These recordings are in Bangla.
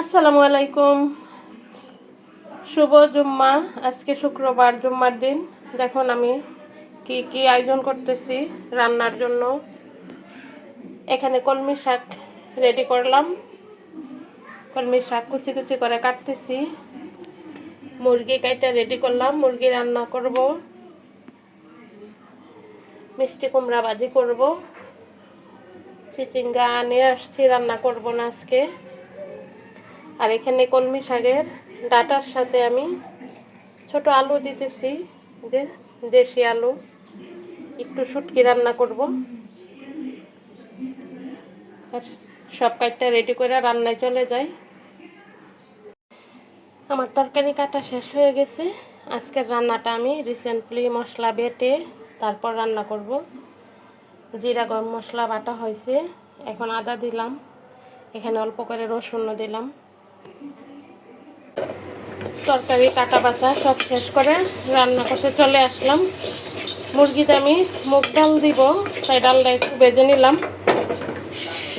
আসসালামু আলাইকুম। শুভ জুম্মা। আজকে শুক্রবার, জুম্মার দিন। দেখুন আমি কি কি আয়োজন করতেছি রান্নার জন্য। এখানে কলমি শাক রেডি করলাম। কলমি শাক কুচি কুচি করে কাটতেছি। মুরগি কাইটা রেডি করলাম, মুরগি রান্না করব। মিষ্টি কুমড়া ভাজি করব। চিচিঙ্গা নিয়ে আসছি, রান্না করব না আজকে। আর এখানে কলমি শাকের ডাঁটার সাথে আমি ছোট আলু দিতেছি, যে দেশি আলু। একটু শুটকি রান্না করব। আর সব কাজটা রেডি করে রান্নায় চলে যাই। আমার তরকারি কাটা শেষ হয়ে গেছে। আজকের রান্নাটা আমি রিসেন্টলি মশলা বেটে তারপর রান্না করব। জিরা গরম মশলা বাটা হয়েছে, এখন আদা দিলাম, এখানে অল্প করে রসুনও দিলাম। তরকারি কাটা বাছা সব শেষ করে রান্না করতে চলে আসলাম। মুরগিতে আমি মুগ ডাল দিব, তাই ডালটা একটু বেজে নিলাম,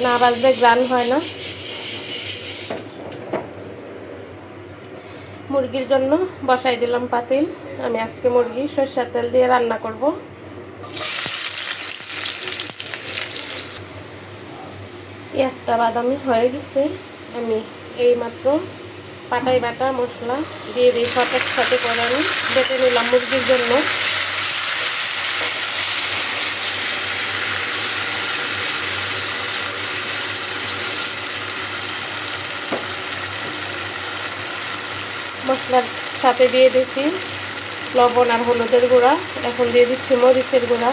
না বাজলে গ্রান হয় না। মুরগির জন্য বসাই দিলাম পাতিল। আমি আজকে মুরগি সরষের তেল দিয়ে রান্না করব। পেঁয়াজটা বাদামি হয়ে গেছে। আমি এইমাত্র পাটাই বাটা মশলা দিয়ে দিই, সতেজ সাথে করে আমি বেটে নিলাম মুরগির জন্য। মশলার সাথে দিয়ে দিচ্ছি লবণ আর হলুদের গুঁড়া। এখন দিয়ে দিচ্ছি মরিচের গুঁড়া।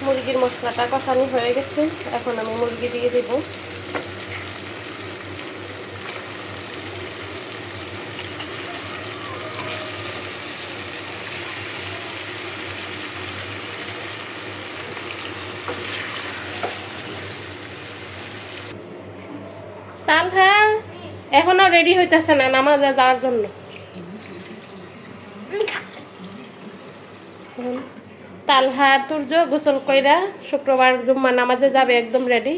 মুরগির মশলাটা কষানো হয়ে গেছে, এখন আমি মুরগি দিয়ে দেব। তালহা এখনো রেডি হইতেছে না নামাজে যাওয়ার জন্য। তালহা আর তুর্য গোসল কইরা শুক্রবার জুম্মা নামাজে যাবে, একদম রেডি।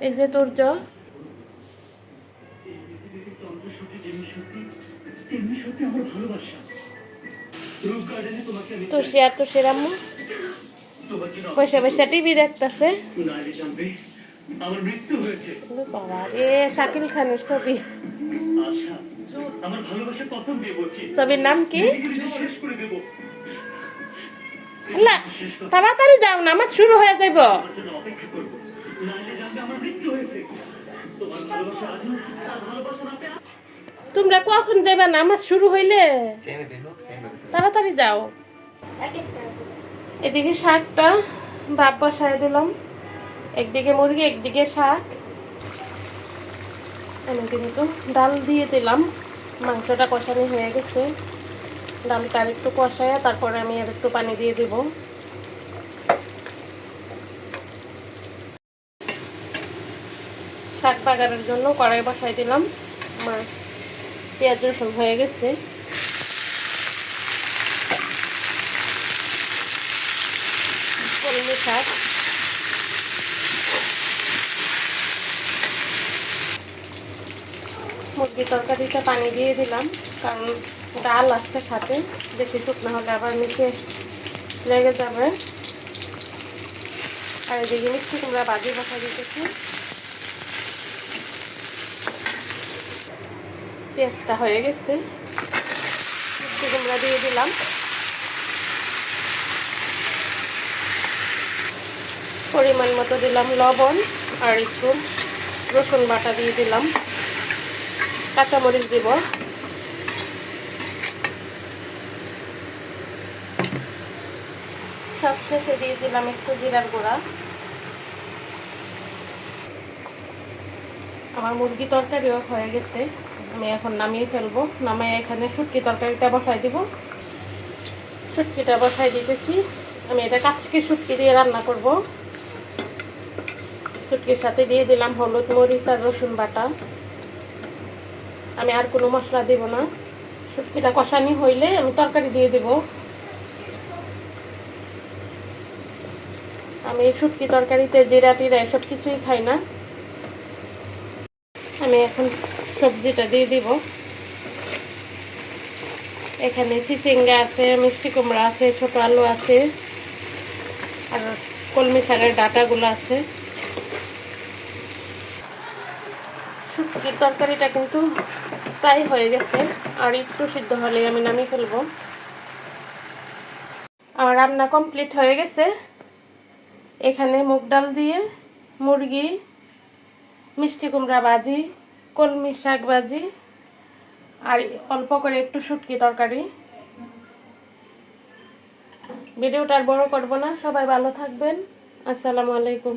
এই যে তুর্য, তুষি আর তুষির আম্মু বসে বসে টিভি দেখতেছে। বাবা রে, শাকিল খানের ছবি। ছবির নাম কি? তাড়াতাড়ি যাও, নামাজ শুরু হয়ে যাইব। তোমরা কখন যাইবা? নামাজ শুরু হইলে তাড়াতাড়ি যাও। এদিকে শাকটা ভাপ বসায় দিলাম, একদিকে মুরগি একদিকে শাক। আমি কিন্তু ডাল দিয়ে দিলাম। মাংসটা কষানো হয়ে গেছে, ডালটা আর একটু কষায় তারপরে আমি আর একটু পানি দিয়ে দিব। শাক বাগারের জন্য কড়াই বসাই দিলাম। আমার পেঁয়াজ রসুন হয়ে গেছে। কলমি শাক, মুরগি তরকারিতে পানি দিয়ে দিলাম, কারণ ডাল আসতে খাতে বেশি শুকনো হলে আবার নিচে লেগে যাবে। আর এদিকে মিষ্টি কুমড়া ভাজি বসা দিতেছি। পেঁয়াজটা হয়ে গেছে, মিষ্টি কুমড়া দিয়ে দিলাম। পরিমাণ মতো দিলাম লবণ, আর একটু রসুন বাটা দিয়ে দিলাম। কাঁচামরিচ দিব। সব শেষে দিয়ে দিলাম একটু জিরার গুঁড়া। আমার মুরগি তরকারিও হয়ে গেছে, আমি এখন নামিয়ে ফেলবো। নামিয়ে এখানে শুটকি তরকারিটা বসাই দিব। শুটকিটা বসাই দিতেছি। আমি এটা কাঁচকি শুটকি দিয়ে রান্না করব। শুটকির সাথে দিয়ে দিলাম হলুদ, মরিচ আর রসুন বাটা। আমি আর কোনো মশলা দেব না। শুটকিটা কষানি হইলে আমি তরকারি দিয়ে দেব। আমি শুটকি তরকারিতে জিরা টিরা এসব কিছুই খাই না। আমি এখন সবজিটা দিয়ে দিব। এখানে চিচিঙ্গা আছে, মিষ্টি কুমড়া আছে, ছোট আলু আছে, আর কলমি শাকের ডাঁটাগুলো আছে। শুটকির তরকারিটা কিন্তু প্রায় হয়ে গেছে, আর একটু সিদ্ধ হলে আমি নামিয়ে ফেলবো। আমার রান্না কমপ্লিট হয়ে গেছে। এখানে মুগ ডাল দিয়ে মুরগি, মিষ্টি কুমড়া ভাজি, কলমি শাক ভাজি, আর অল্প করে একটু শুটকি তরকারি। ভিডিওটা আর বড় করব না। সবাই ভালো থাকবেন। আসসালামু আলাইকুম।